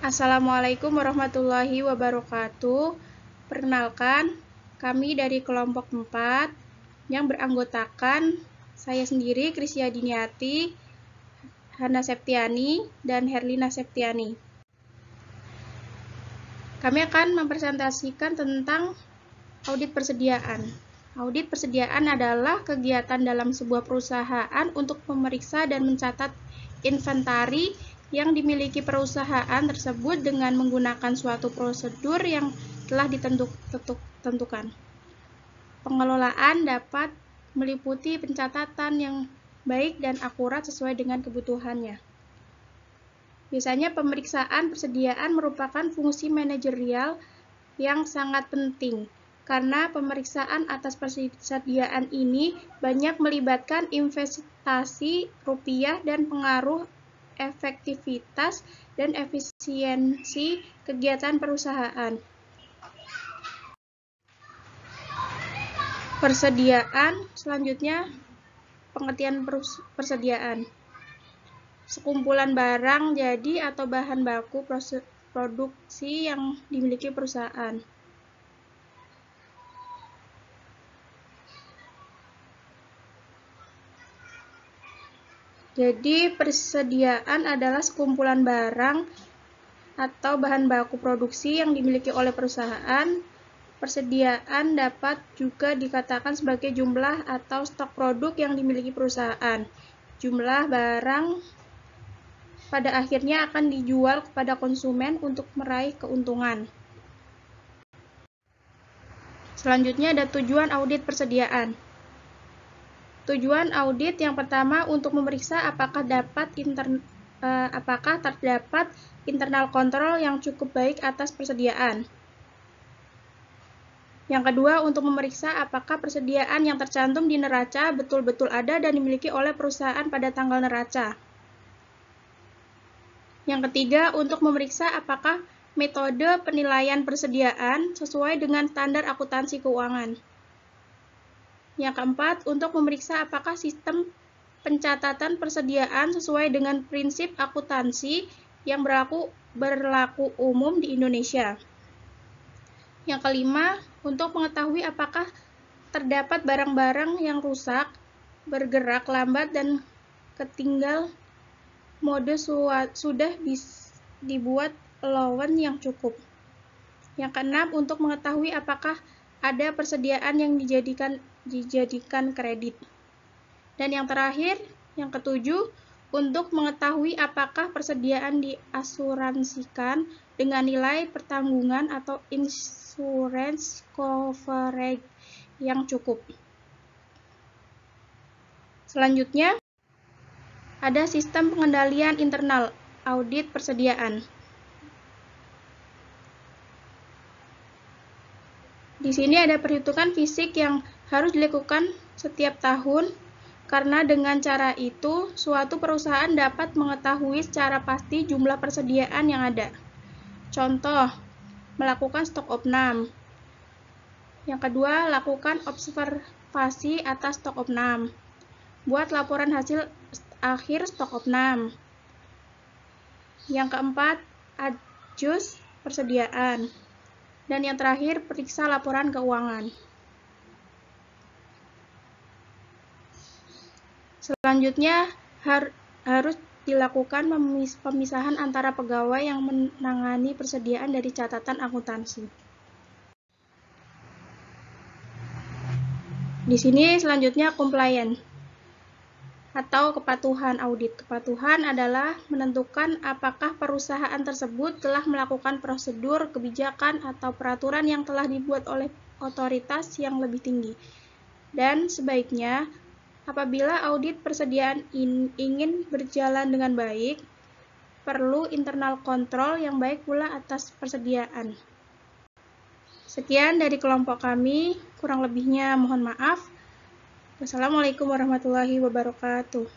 Assalamualaikum warahmatullahi wabarakatuh. Perkenalkan, kami dari kelompok 4 yang beranggotakan saya sendiri, Krisya Diniati, Hana Septiani, dan Herlina Septiani. Kami akan mempresentasikan tentang audit persediaan. Audit persediaan adalah kegiatan dalam sebuah perusahaan untuk memeriksa dan mencatat inventari yang dimiliki perusahaan tersebut dengan menggunakan suatu prosedur yang telah ditentukan. Pengelolaan dapat meliputi pencatatan yang baik dan akurat sesuai dengan kebutuhannya. Biasanya pemeriksaan persediaan merupakan fungsi manajerial yang sangat penting, karena pemeriksaan atas persediaan ini banyak melibatkan investasi rupiah dan pengaruh efektivitas dan efisiensi kegiatan perusahaan. Persediaan, selanjutnya pengertian persediaan. Sekumpulan barang jadi atau bahan baku produksi yang dimiliki perusahaan. Jadi, persediaan adalah sekumpulan barang atau bahan baku produksi yang dimiliki oleh perusahaan. Persediaan dapat juga dikatakan sebagai jumlah atau stok produk yang dimiliki perusahaan. Jumlah barang pada akhirnya akan dijual kepada konsumen untuk meraih keuntungan. Selanjutnya ada tujuan audit persediaan. Tujuan audit yang pertama untuk memeriksa apakah terdapat internal kontrol yang cukup baik atas persediaan. Yang kedua, untuk memeriksa apakah persediaan yang tercantum di neraca betul-betul ada dan dimiliki oleh perusahaan pada tanggal neraca. Yang ketiga, untuk memeriksa apakah metode penilaian persediaan sesuai dengan standar akuntansi keuangan. Yang keempat, untuk memeriksa apakah sistem pencatatan persediaan sesuai dengan prinsip akuntansi yang berlaku umum di Indonesia. Yang kelima, untuk mengetahui apakah terdapat barang-barang yang rusak, bergerak lambat, dan ketinggal mode sudah dibuat allowance yang cukup. Yang keenam, untuk mengetahui apakah ada persediaan yang dijadikan kredit. Dan yang terakhir, yang ketujuh, untuk mengetahui apakah persediaan diasuransikan dengan nilai pertanggungan atau insurance coverage yang cukup. Selanjutnya, ada sistem pengendalian internal audit persediaan. Di sini ada perhitungan fisik yang harus dilakukan setiap tahun, karena dengan cara itu suatu perusahaan dapat mengetahui secara pasti jumlah persediaan yang ada. Contoh, melakukan stok opnam. Yang kedua, lakukan observasi atas stok opnam. Buat laporan hasil akhir stok opnam. Yang keempat, adjust persediaan. Dan yang terakhir, periksa laporan keuangan. Selanjutnya, harus dilakukan pemisahan antara pegawai yang menangani persediaan dari catatan akuntansi. Di sini selanjutnya compliance atau kepatuhan audit. Kepatuhan adalah menentukan apakah perusahaan tersebut telah melakukan prosedur, kebijakan, atau peraturan yang telah dibuat oleh otoritas yang lebih tinggi. Dan sebaiknya, apabila audit persediaan ingin berjalan dengan baik, perlu internal kontrol yang baik pula atas persediaan. Sekian dari kelompok kami, kurang lebihnya mohon maaf. Wassalamualaikum warahmatullahi wabarakatuh.